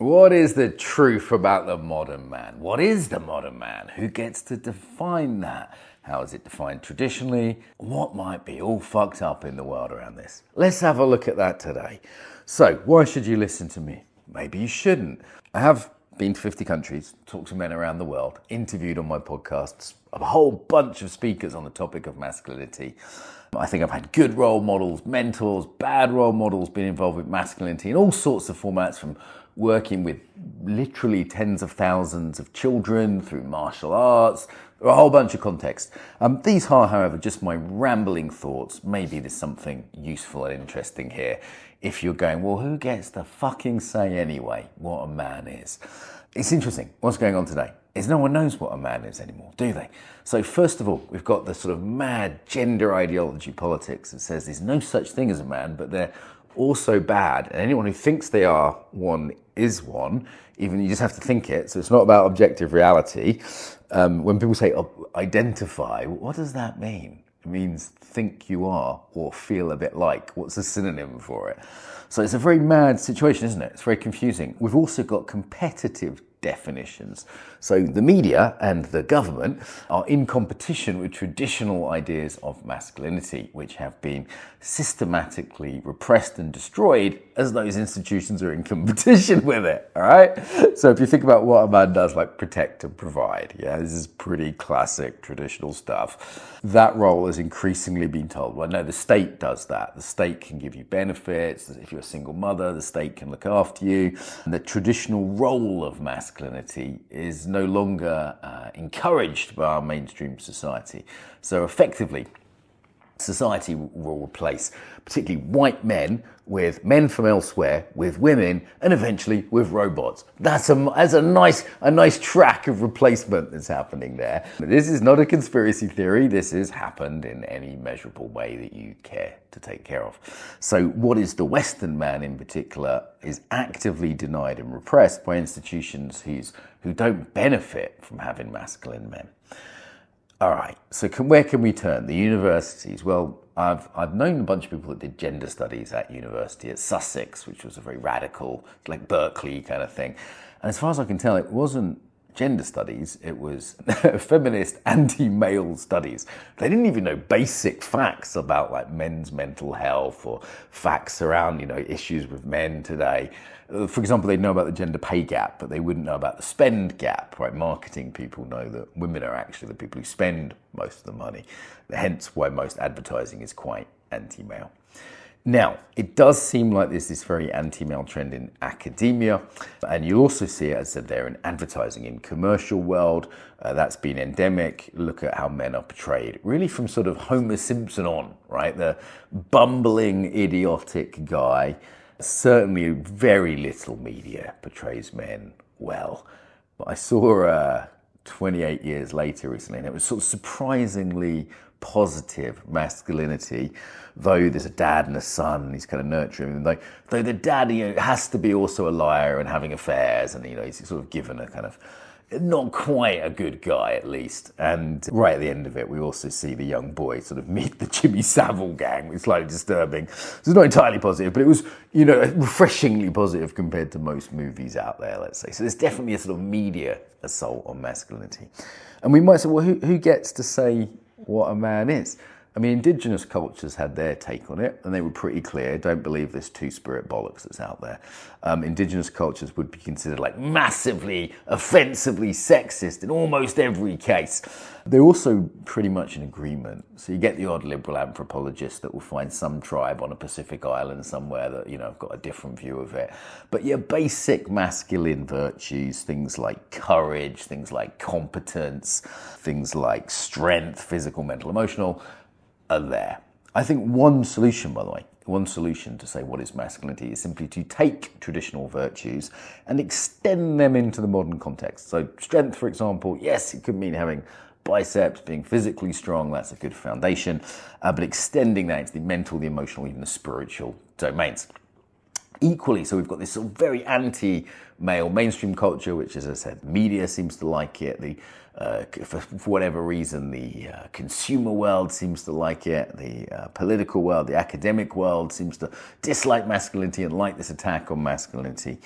What is the truth about the modern man? What is the modern man? Who gets to define that? How is it defined traditionally? What might be all fucked up in the world around this? Let's have a look at that today. So, why should you listen to me? Maybe you shouldn't. I have been to 50 countries, talked to men around the world, interviewed on my podcasts a whole bunch of speakers on the topic of masculinity. I think I've had good role models, mentors, bad role models, been involved with masculinity in all sorts of formats, from working with literally tens of thousands of children through martial arts, a whole bunch of context. These are, however, just my rambling thoughts. Maybe there's something useful and interesting here. If you're going, well, who gets to fucking say anyway what a man is? It's interesting. What's going on today is no one knows what a man is anymore, do they? So first of all, we've got the sort of mad gender ideology politics that says there's no such thing as a man, but they're also bad. And anyone who thinks they are one is one, even you just have to think it. So it's not about objective reality. When people say identify, what does that mean? It means think you are or feel a bit like. What's a synonym for it? So it's a very mad situation, isn't it? It's very confusing. We've also got competitive definitions. So the media and the government are in competition with traditional ideas of masculinity, which have been systematically repressed and destroyed as those institutions are in competition with it, all right? So if you think about what a man does, like protect and provide, yeah, this is pretty classic traditional stuff. That role has increasingly been told, well, no, the state does that. The state can give you benefits. If you're a single mother, the state can look after you. And the traditional role of masculinity is no longer encouraged by our mainstream society. So effectively, society will replace particularly white men with men from elsewhere, with women, and eventually with robots. That's a nice track of replacement that's happening there. This is not a conspiracy theory. This has happened in any measurable way that you care to take care of. So what is the Western man in particular is actively denied and repressed by institutions who don't benefit from having masculine men. All right, so where can we turn? The universities. Well, I've known a bunch of people that did gender studies at university at Sussex, which was a very radical, like Berkeley kind of thing. And as far as I can tell, it wasn't gender studies, it was feminist anti-male studies. They didn't even know basic facts about like men's mental health or facts around, issues with men today. For example, they'd know about the gender pay gap, but they wouldn't know about the spend gap, right? Marketing people know that women are actually the people who spend most of the money, hence why most advertising is quite anti-male. Now, it does seem like there's this very anti-male trend in academia, and you also see it, as I said there, in advertising, in commercial world. That's been endemic. Look at how men are portrayed, really from sort of Homer Simpson on, right? The bumbling, idiotic guy. Certainly very little media portrays men well. But I saw 28 years later recently, and it was sort of surprisingly positive masculinity, though there's a dad and a son, and he's kind of nurturing him, though the dad has to be also a liar and having affairs, and he's sort of given a kind of not quite a good guy, at least. And right at the end of it, we also see the young boy sort of meet the Jimmy Savile gang, which is slightly disturbing. So it's not entirely positive, but it was, refreshingly positive compared to most movies out there, let's say. So there's definitely a sort of media assault on masculinity. And we might say, well, who gets to say what a man is? I mean, indigenous cultures had their take on it, and they were pretty clear. Don't believe this two-spirit bollocks that's out there. Indigenous cultures would be considered like massively, offensively sexist in almost every case. They're also pretty much in agreement. So you get the odd liberal anthropologist that will find some tribe on a Pacific island somewhere that, have got a different view of it. But your basic masculine virtues, things like courage, things like competence, things like strength, physical, mental, emotional, are there. I think one solution, by the way, to say what is masculinity is simply to take traditional virtues and extend them into the modern context. So strength, for example, yes, it could mean having biceps, being physically strong, that's a good foundation, but extending that into the mental, the emotional, even the spiritual domains. Equally, so we've got this sort of very anti-male mainstream culture, which, as I said, media seems to like it. For whatever reason, the consumer world seems to like it. The political world, the academic world seems to dislike masculinity and like this attack on masculinity.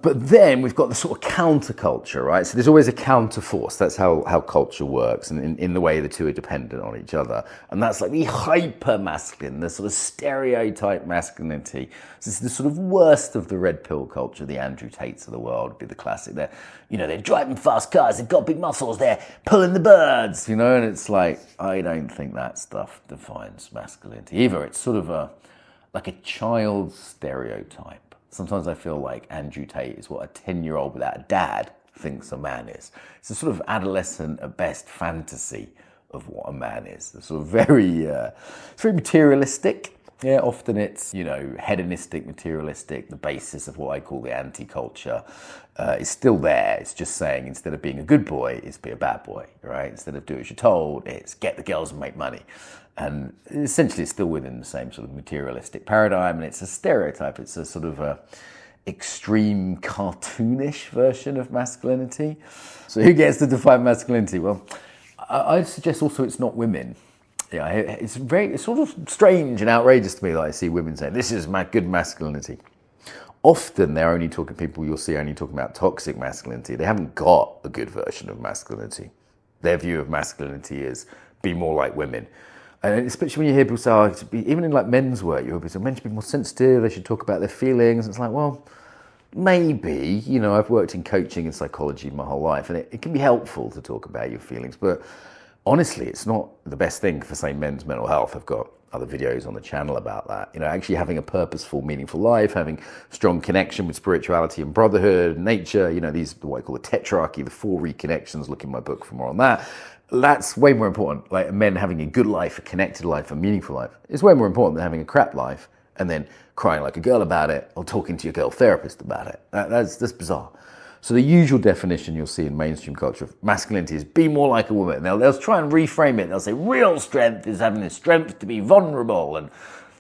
But then we've got the sort of counterculture, right? So there's always a counterforce. That's how culture works, and in the way the two are dependent on each other. And that's like the hyper-masculine, the sort of stereotype masculinity. So this is the sort of worst of the red pill culture. The Andrew Tates of the world would be the classic. They're driving fast cars, they've got big muscles, they're pulling the birds, and it's like, I don't think that stuff defines masculinity either. It's sort of like a child's stereotype. Sometimes I feel like Andrew Tate is what a 10-year-old without a dad thinks a man is. It's a sort of adolescent, at best, fantasy of what a man is. It's sort of it's very materialistic. Yeah, often it's, hedonistic, materialistic. The basis of what I call the anti-culture is still there. It's just saying, instead of being a good boy, it's be a bad boy, right? Instead of do as you're told, it's get the girls and make money. And essentially it's still within the same sort of materialistic paradigm, and it's a stereotype. It's a sort of extreme cartoonish version of masculinity. So who gets to define masculinity? Well, I'd suggest also it's not women. Yeah, it's sort of strange and outrageous to me that I see women saying, this is good masculinity. Often you'll see only talking about toxic masculinity. They haven't got a good version of masculinity. Their view of masculinity is be more like women. And especially when you hear people say, even in like men's work, you hear people say, men should be more sensitive, they should talk about their feelings. It's like, well, maybe, I've worked in coaching and psychology my whole life, and it can be helpful to talk about your feelings, but honestly, it's not the best thing for, say, men's mental health. I've got other videos on the channel about that. Actually having a purposeful, meaningful life, having strong connection with spirituality and brotherhood, nature, these, what I call the tetrarchy, the 4 reconnections. Look in my book for more on that. That's way more important. Like men having a good life, a connected life, a meaningful life is way more important than having a crap life and then crying like a girl about it or talking to your girl therapist about it. That's bizarre. So the usual definition you'll see in mainstream culture of masculinity is be more like a woman. They'll try and reframe it. They'll say real strength is having the strength to be vulnerable, and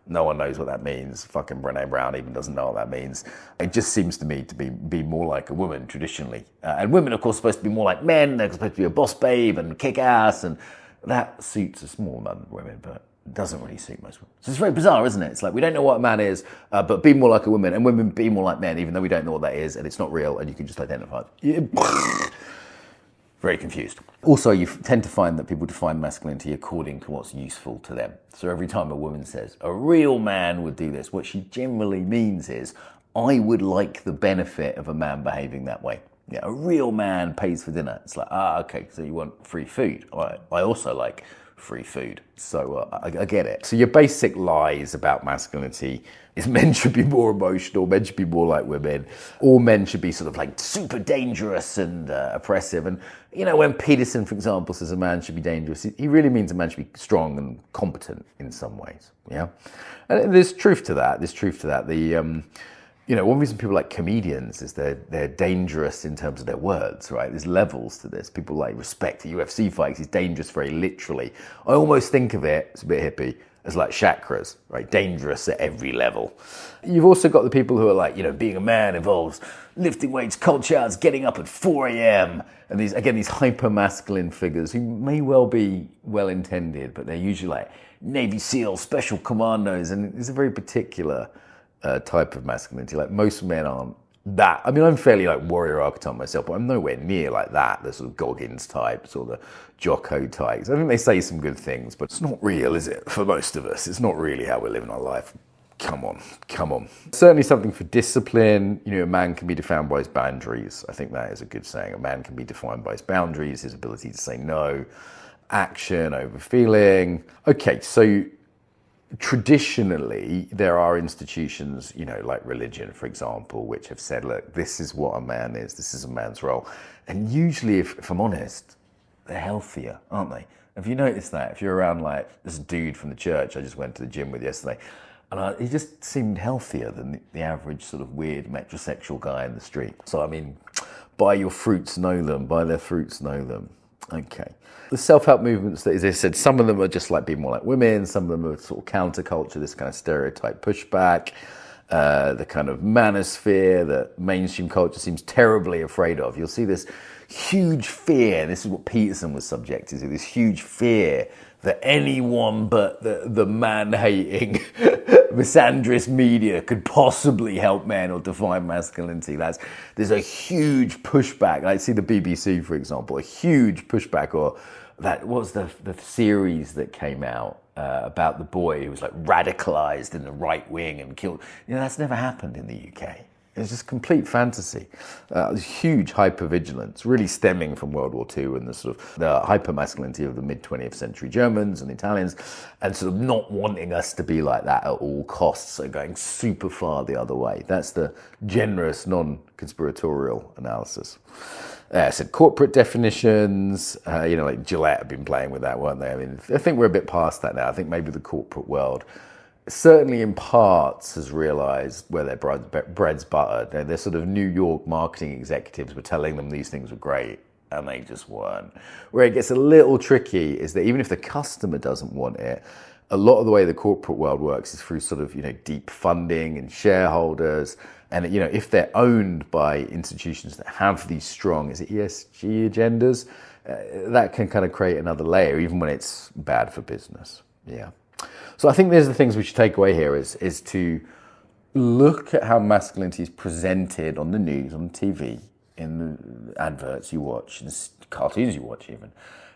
no one knows what that means. Fucking Brené Brown even doesn't know what that means. It just seems to me to be more like a woman traditionally. And women, of course, are supposed to be more like men. They're supposed to be a boss babe and kick ass, and that suits a small number of women, but it doesn't really suit most women. So it's very bizarre, isn't it? It's like we don't know what a man is, but be more like a woman, and women be more like men, even though we don't know what that is, and it's not real, and you can just identify it. Very confused. Also, you tend to find that people define masculinity according to what's useful to them. So every time a woman says, a real man would do this, what she generally means is, I would like the benefit of a man behaving that way. Yeah, a real man pays for dinner. It's like, okay, so you want free food. I also like free food. So I get it. So your basic lies about masculinity is men should be more emotional, men should be more like women, all men should be sort of like super dangerous and oppressive. And when Peterson, for example, says a man should be dangerous, he really means a man should be strong and competent in some ways. Yeah, and there's truth to that. One reason people like comedians is they're dangerous in terms of their words, right? There's levels to this. People like respect a UFC fight. He's dangerous very literally. I almost think of it, it's a bit hippie, as like chakras, right? Dangerous at every level. You've also got the people who are like, being a man involves lifting weights, cold showers, getting up at 4 a.m. And these hyper-masculine figures who may well be well-intended, but they're usually like Navy SEAL, special commandos, and it's a very particular type of masculinity. Like most men aren't that. I mean, I'm fairly like warrior archetype myself, but I'm nowhere near like that. The sort of Goggins types or the Jocko types. I think they say some good things, but it's not real, is it? For most of us, it's not really how we're living our life. Come on. Certainly something for discipline. A man can be defined by his boundaries. I think that is a good saying. A man can be defined by his boundaries, his ability to say no, action over feeling. Okay, so traditionally, there are institutions, like religion, for example, which have said, look, this is what a man is, this is a man's role. And usually, if I'm honest, they're healthier, aren't they? Have you noticed that? If you're around like this dude from the church I just went to the gym with yesterday, and he just seemed healthier than the average sort of weird metrosexual guy in the street. So, I mean, by your fruits know them, by their fruits know them. Okay. The self-help movements, as I said, some of them are just like being more like women, some of them are sort of counterculture, this kind of stereotype pushback, the kind of manosphere that mainstream culture seems terribly afraid of. You'll see this huge fear, this is what Peterson was subjected to, this huge fear that anyone but the man-hating misandrist media could possibly help men or define masculinity. There's a huge pushback. I see the BBC, for example, a huge pushback, or that was the series that came out about the boy who was like radicalized in the right wing and killed. That's never happened in the UK. It's just complete fantasy. Huge hypervigilance, really stemming from World War II and the sort of the hypermasculinity of the mid-20th century Germans and Italians, and sort of not wanting us to be like that at all costs, so going super far the other way. That's the generous, non-conspiratorial analysis. I said corporate definitions, like Gillette have been playing with that, weren't they? I mean, I think we're a bit past that now. I think maybe the corporate world, certainly in parts, has realized where their bread's buttered. Their sort of New York marketing executives were telling them these things were great, and they just weren't. Where it gets a little tricky is that even if the customer doesn't want it, a lot of the way the corporate world works is through sort of, deep funding and shareholders. And, if they're owned by institutions that have these strong, is it ESG agendas, that can kind of create another layer, even when it's bad for business. Yeah. So I think there's the things we should take away here is to look at how masculinity is presented on the news, on TV, in the adverts you watch, in the cartoons you watch even,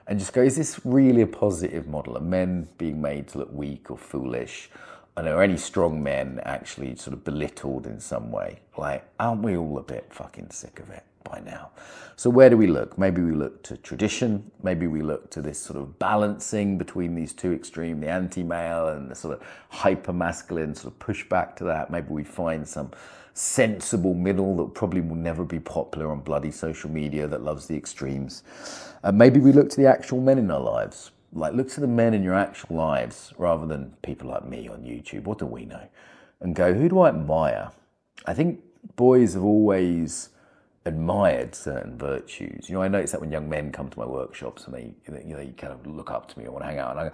and just go, is this really a positive model? Are men being made to look weak or foolish? And are any strong men actually sort of belittled in some way? Like, aren't we all a bit fucking sick of it by now? So where do we look? Maybe we look to tradition. Maybe we look to this sort of balancing between these two extremes, the anti-male and the sort of hyper-masculine sort of pushback to that. Maybe we find some sensible middle that probably will never be popular on bloody social media that loves the extremes. Maybe we look to the actual men in our lives. Like, look to the men in your actual lives rather than people like me on YouTube. What do we know? And go, who do I admire? I think boys have always admired certain virtues. I notice that when young men come to my workshops and they kind of look up to me and want to hang out,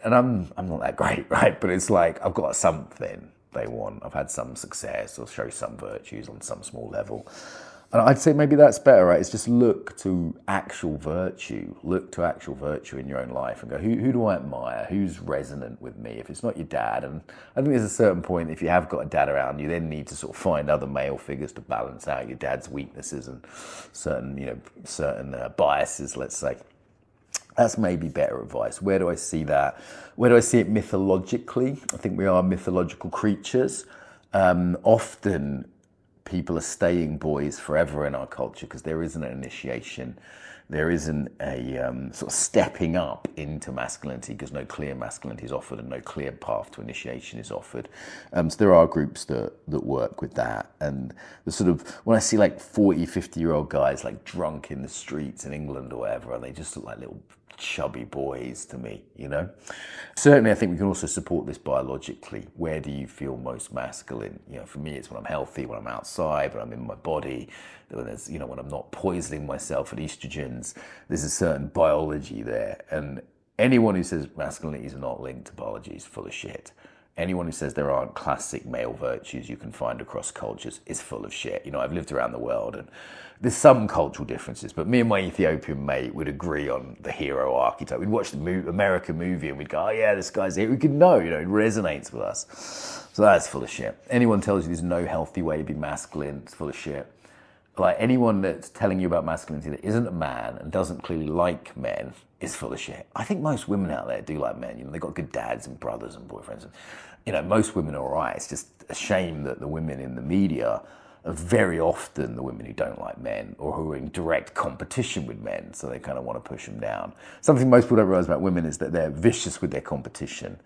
and I'm not that great, right? But it's like I've got something they want. I've had some success or show some virtues on some small level. And I'd say maybe that's better, right? It's just look to actual virtue. Look to actual virtue in your own life and go, who do I admire? Who's resonant with me? If it's not your dad, and I think there's a certain point, if you have got a dad around, you then need to sort of find other male figures to balance out your dad's weaknesses and certain biases, let's say. That's maybe better advice. Where do I see that? Where do I see it mythologically? I think we are mythological creatures. Often people are staying boys forever in our culture because there isn't an initiation. There isn't a sort of stepping up into masculinity because no clear masculinity is offered and no clear path to initiation is offered. So there are groups that work with that. And the sort of, when I see like 40, 50-year-old guys like drunk in the streets in England or whatever, and they just look like little chubby boys to me, Certainly, I think we can also support this biologically. Where do you feel most masculine? For me, it's when I'm healthy, when I'm outside, when I'm in my body, when I'm not poisoning myself with estrogens. There's a certain biology there. And anyone who says masculinity is not linked to biology is full of shit. Anyone who says there aren't classic male virtues you can find across cultures is full of shit. I've lived around the world and there's some cultural differences, but me and my Ethiopian mate would agree on the hero archetype. We'd watch the American movie and we'd go, oh yeah, this guy's here. We could know, it resonates with us. So that's full of shit. Anyone tells you there's no healthy way to be masculine, it's full of shit. Like anyone that's telling you about masculinity that isn't a man and doesn't clearly like men is full of shit. I think most women out there do like men. They've got good dads and brothers and boyfriends. And, most women are all right. It's just a shame that the women in the media are very often the women who don't like men or who are in direct competition with men. So they kind of want to push them down. Something most people don't realize about women is that they're vicious with their competition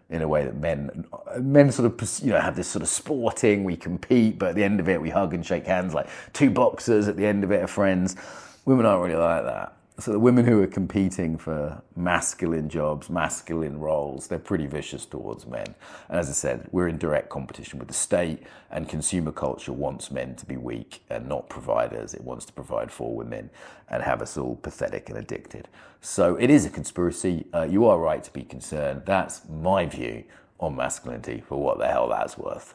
in a way that men sort of, have this sort of sporting, we compete, but at the end of it, we hug and shake hands like two boxers at the end of it are friends. Women aren't really like that. So the women who are competing for masculine jobs, masculine roles, they're pretty vicious towards men. And as I said, we're in direct competition with the state, and consumer culture wants men to be weak and not providers. It wants to provide for women and have us all pathetic and addicted. So it is a conspiracy. You are right to be concerned. That's my view on masculinity, for what the hell that's worth.